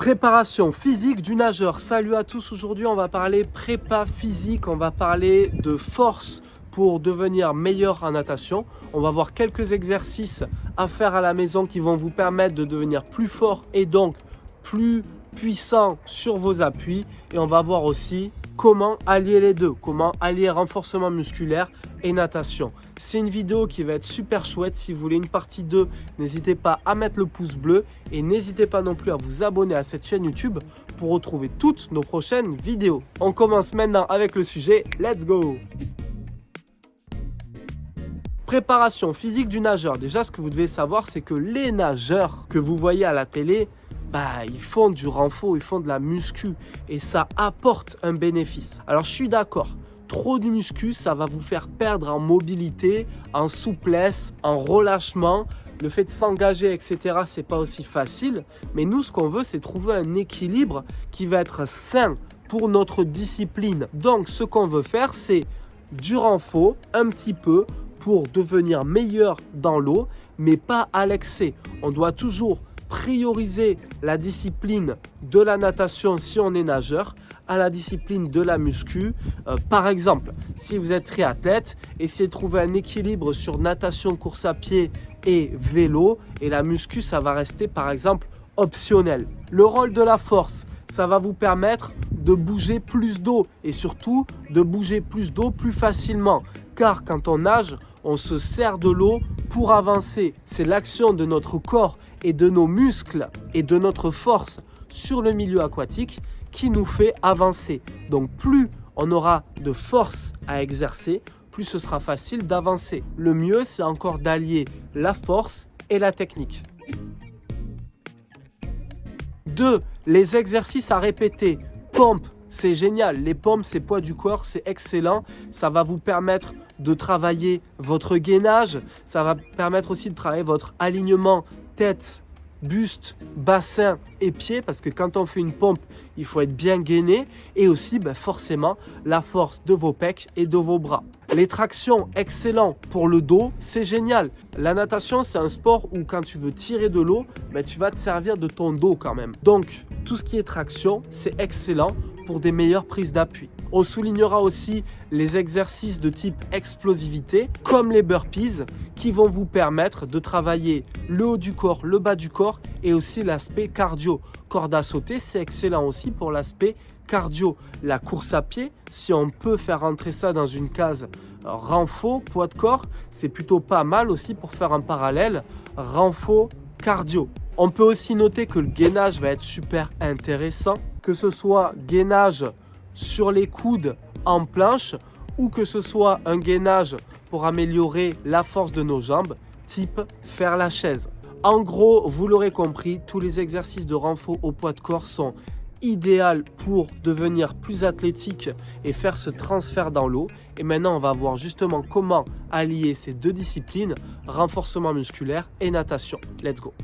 Préparation physique du nageur. Salut à tous, aujourd'hui on va parler prépa physique, on va parler de force pour devenir meilleur en natation. On va voir quelques exercices à faire à la maison qui vont vous permettre de devenir plus fort et donc plus puissant sur vos appuis. Et on va voir aussi comment allier les deux, comment allier renforcement musculaire et natation. C'est une vidéo qui va être super chouette. Si vous voulez une partie 2, n'hésitez pas à mettre le pouce bleu et n'hésitez pas non plus à vous abonner à cette chaîne YouTube pour retrouver toutes nos prochaines vidéos. On commence maintenant avec le sujet. Let's go! Préparation physique du nageur. Déjà, ce que vous devez savoir, c'est que les nageurs que vous voyez à la télé, ils font du renfort, ils font de la muscu et ça apporte un bénéfice. Alors, je suis d'accord. Trop de muscu, ça va vous faire perdre en mobilité, en souplesse, en relâchement. Le fait de s'engager, etc., c'est pas aussi facile. Mais nous, ce qu'on veut, c'est trouver un équilibre qui va être sain pour notre discipline. Donc, ce qu'on veut faire, c'est du renfort, un petit peu, pour devenir meilleur dans l'eau, mais pas à l'excès. On doit toujours prioriser la discipline de la natation si on est nageur à la discipline de la muscu. Par exemple, si vous êtes triathlète, essayez de trouver un équilibre sur natation, course à pied et vélo. Et la muscu, ça va rester par exemple optionnel. Le rôle de la force, ça va vous permettre de bouger plus d'eau et surtout de bouger plus d'eau plus facilement. Car quand on nage, on se sert de l'eau pour avancer. C'est l'action de notre corps et de nos muscles et de notre force sur le milieu aquatique qui nous fait avancer. Donc plus on aura de force à exercer, plus ce sera facile d'avancer. Le mieux, c'est encore d'allier la force et la technique. 2. Les exercices à répéter. Pompe, c'est génial. Les pompes, c'est poids du corps, c'est excellent. Ça va vous permettre de travailler votre gainage. Ça va permettre aussi de travailler votre alignement tête, buste, bassin et pied, parce que quand on fait une pompe, il faut être bien gainé et aussi forcément la force de vos pecs et de vos bras. Les tractions, excellent pour le dos, c'est génial. La natation, c'est un sport où quand tu veux tirer de l'eau, tu vas te servir de ton dos quand même. Donc, tout ce qui est traction, c'est excellent pour des meilleures prises d'appui. On soulignera aussi les exercices de type explosivité, comme les burpees, qui vont vous permettre de travailler le haut du corps, le bas du corps et aussi l'aspect cardio. Corde à sauter, c'est excellent aussi pour l'aspect cardio. La course à pied, si on peut faire rentrer ça dans une case renfort, poids de corps, c'est plutôt pas mal aussi pour faire un parallèle renfort cardio. On peut aussi noter que le gainage va être super intéressant, que ce soit gainage sur les coudes en planche ou que ce soit un gainage pour améliorer la force de nos jambes, type faire la chaise. En gros, vous l'aurez compris, tous les exercices de renfort au poids de corps sont idéaux pour devenir plus athlétique et faire ce transfert dans l'eau. Et maintenant, on va voir justement comment allier ces deux disciplines, renforcement musculaire et natation. Let's go!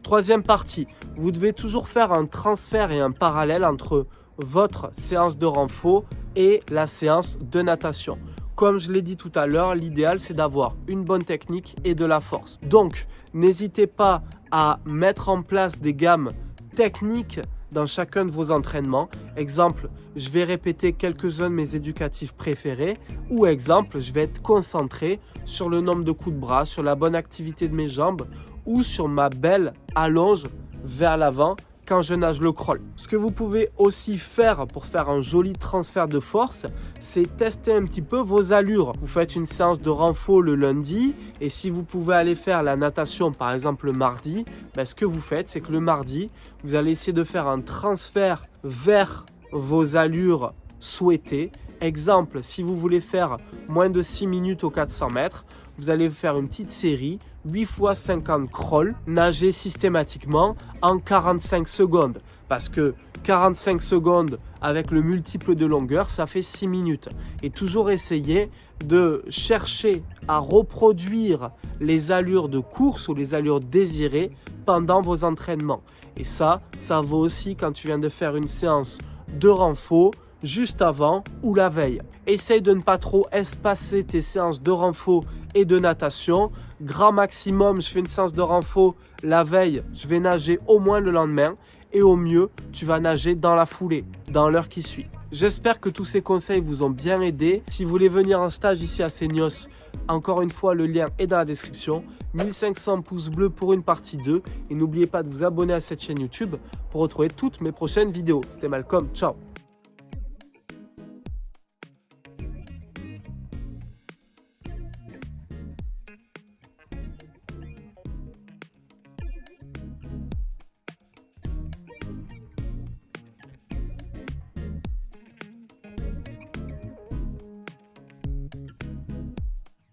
Troisième partie, vous devez toujours faire un transfert et un parallèle entre votre séance de renfort et la séance de natation. Comme je l'ai dit tout à l'heure, l'idéal c'est d'avoir une bonne technique et de la force. Donc, n'hésitez pas à mettre en place des gammes techniques dans chacun de vos entraînements. Exemple, je vais répéter quelques-uns de mes éducatifs préférés. Ou exemple, je vais être concentré sur le nombre de coups de bras, sur la bonne activité de mes jambes ou sur ma belle allonge vers l'avant quand je nage le crawl. Ce que vous pouvez aussi faire pour faire un joli transfert de force, c'est tester un petit peu vos allures. Vous faites une séance de renfort le lundi et si vous pouvez aller faire la natation par exemple le mardi, ce que vous faites, c'est que le mardi, vous allez essayer de faire un transfert vers vos allures souhaitées. Exemple, si vous voulez faire moins de 6 minutes aux 400 mètres, vous allez faire une petite série, 8 x 50 crawl, nager systématiquement en 45 secondes. Parce que 45 secondes avec le multiple de longueur, ça fait 6 minutes. Et toujours essayer de chercher à reproduire les allures de course ou les allures désirées pendant vos entraînements. Et ça vaut aussi quand tu viens de faire une séance de renfort, juste avant ou la veille. Essaye de ne pas trop espacer tes séances de renfort et de natation. Grand maximum, je fais une séance de renfort la veille, je vais nager au moins le lendemain. Et au mieux, tu vas nager dans la foulée, dans l'heure qui suit. J'espère que tous ces conseils vous ont bien aidé. Si vous voulez venir en stage ici à Seignos, encore une fois, le lien est dans la description. 1500 pouces bleus pour une partie 2. Et n'oubliez pas de vous abonner à cette chaîne YouTube pour retrouver toutes mes prochaines vidéos. C'était Malcolm, ciao.